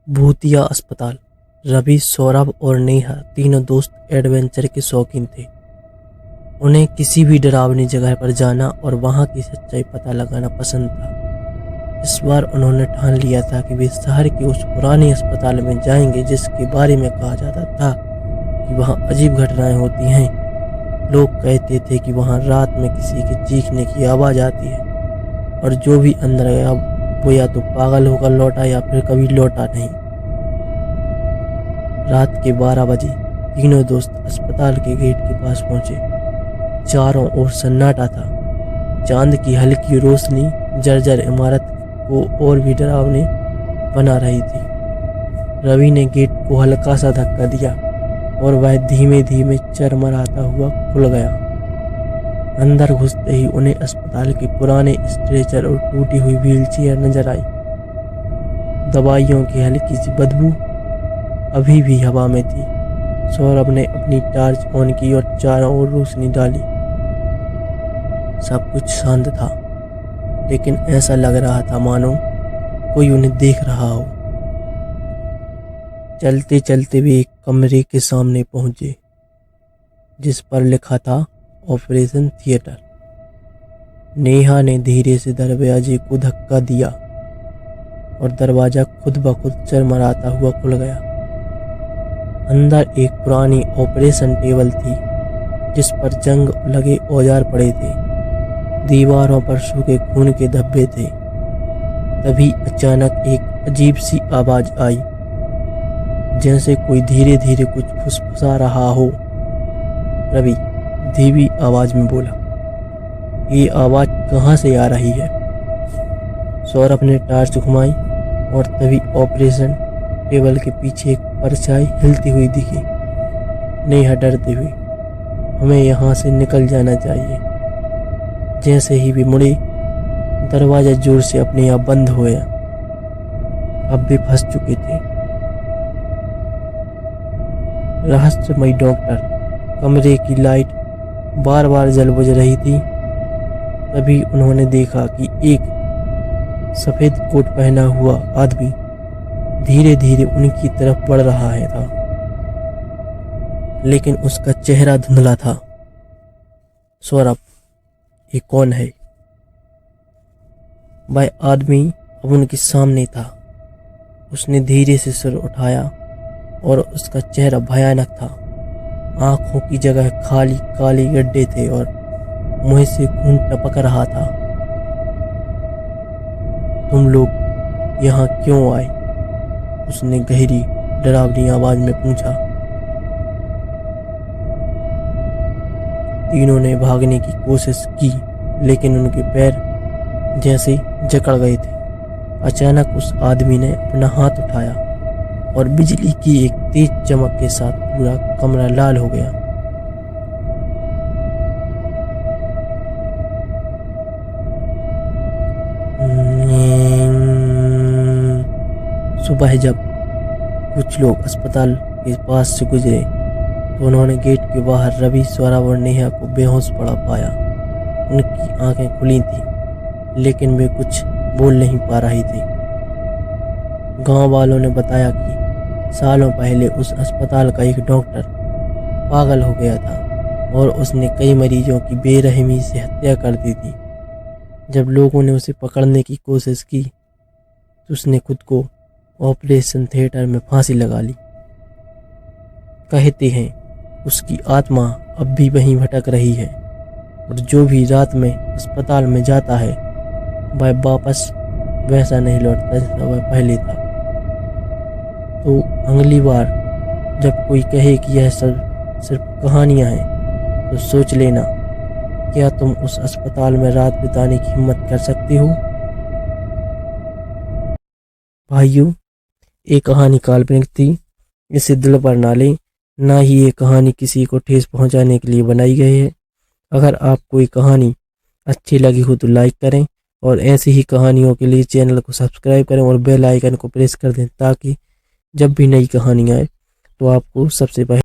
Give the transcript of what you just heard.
भूतिया अस्पताल। रवि, सौरभ और नेहा तीनों दोस्त एडवेंचर के शौकीन थे। उन्हें किसी भी डरावनी जगह पर जाना और वहां की सच्चाई पता लगाना पसंद था। इस बार उन्होंने ठान लिया था कि वे शहर के उस पुराने अस्पताल में जाएंगे जिसके बारे में कहा जाता था कि वहां अजीब घटनाएं होती हैं। लोग कहते थे कि वहां रात में किसी के चीखने की आवाज़ आती है और जो भी अंदर गया वो या तो पागल होकर लौटा या फिर कभी लौटा नहीं। रात के 12 बजे तीनों दोस्त अस्पताल के गेट के पास पहुंचे। चारों ओर सन्नाटा था। चांद की हल्की रोशनी जर्जर इमारत को और भी डरावनी बना रही थी। रवि ने गेट को हल्का सा धक्का दिया और वह धीमे धीमे चरमराता हुआ खुल गया। अंदर घुसते ही उन्हें अस्पताल के पुराने स्ट्रेचर और टूटी हुई व्हीलचेयर नजर आई। दवाइयों की हल्की सी बदबू अभी भी हवा में थी। सौरभ ने अपनी टॉर्च ऑन की और चारों ओर रोशनी डाली। सब कुछ शांत था, लेकिन ऐसा लग रहा था मानो कोई उन्हें देख रहा हो। चलते चलते वे एक कमरे के सामने पहुंचे जिस पर लिखा था ऑपरेशन थिएटर। नेहा ने धीरे से दरवाजे को धक्का दिया और दरवाजा खुद ब खुद चरमराता हुआ खुल गया। अंदर एक पुरानी ऑपरेशन टेबल थी जिस पर जंग लगे औजार पड़े थे। दीवारों पर सूखे खून के धब्बे थे। तभी अचानक एक अजीब सी आवाज आई, जैसे कोई धीरे धीरे कुछ फुसफुसा रहा हो। रवि धीमी आवाज में बोला, ये आवाज कहाँ से आ रही है? सौरभ ने टॉर्च घुमाई और तभी ऑपरेशन टेबल के पीछे एक परछाई हिलती हुई दिखी। नेहा डरते हुए, हमें यहाँ से निकल जाना चाहिए। जैसे ही वे मुड़े, दरवाजा जोर से अपने आप बंद हो गया। अब वे फंस चुके थे। रहस्यमयी डॉक्टर। कमरे की लाइट बार बार जल बुझ रही थी। तभी उन्होंने देखा कि एक सफेद कोट पहना हुआ आदमी धीरे धीरे उनकी तरफ बढ़ रहा था, लेकिन उसका चेहरा धुंधला था। सौरभ, ये कौन है? वह आदमी अब उनके सामने था। उसने धीरे से सिर उठाया और उसका चेहरा भयानक था। आंखों की जगह खाली काली गड्ढे थे और मुंह से खून टपक रहा था। तुम लोग यहाँ क्यों आए? उसने गहरी डरावनी आवाज में पूछा। तीनों ने भागने की कोशिश की, लेकिन उनके पैर जैसे जकड़ गए थे। अचानक उस आदमी ने अपना हाथ उठाया और बिजली की एक तेज चमक के साथ पूरा कमरा लाल हो गया। सुबह जब कुछ लोग अस्पताल के पास से गुजरे तो उन्होंने गेट के बाहर रवि, सौरभ और नेहा को बेहोश पड़ा पाया। उनकी आंखें खुली थी, लेकिन वे कुछ बोल नहीं पा रही थी। गांव वालों ने बताया कि सालों पहले उस अस्पताल का एक डॉक्टर पागल हो गया था और उसने कई मरीजों की बेरहमी से हत्या कर दी थी। जब लोगों ने उसे पकड़ने की कोशिश की तो उसने खुद को ऑपरेशन थिएटर में फांसी लगा ली। कहते हैं उसकी आत्मा अब भी वहीं भटक रही है और जो भी रात में अस्पताल में जाता है वह वापस वैसा नहीं लौटता जैसा वह पहले था। तो अगली बार जब कोई कहे कि यह सब सिर्फ कहानियां हैं तो सोच लेना, क्या तुम उस अस्पताल में रात बिताने की हिम्मत कर सकते हो? भाइयों, ये कहानी काल्पनिक थी। इसे दिल पर ना लें। ना ही ये कहानी किसी को ठेस पहुंचाने के लिए बनाई गई है। अगर आपको ये कहानी अच्छी लगी हो तो लाइक करें और ऐसी ही कहानियों के लिए चैनल को सब्सक्राइब करें और बेल आइकन को प्रेस कर दें ताकि जब भी नई कहानी आए तो आपको सबसे पहले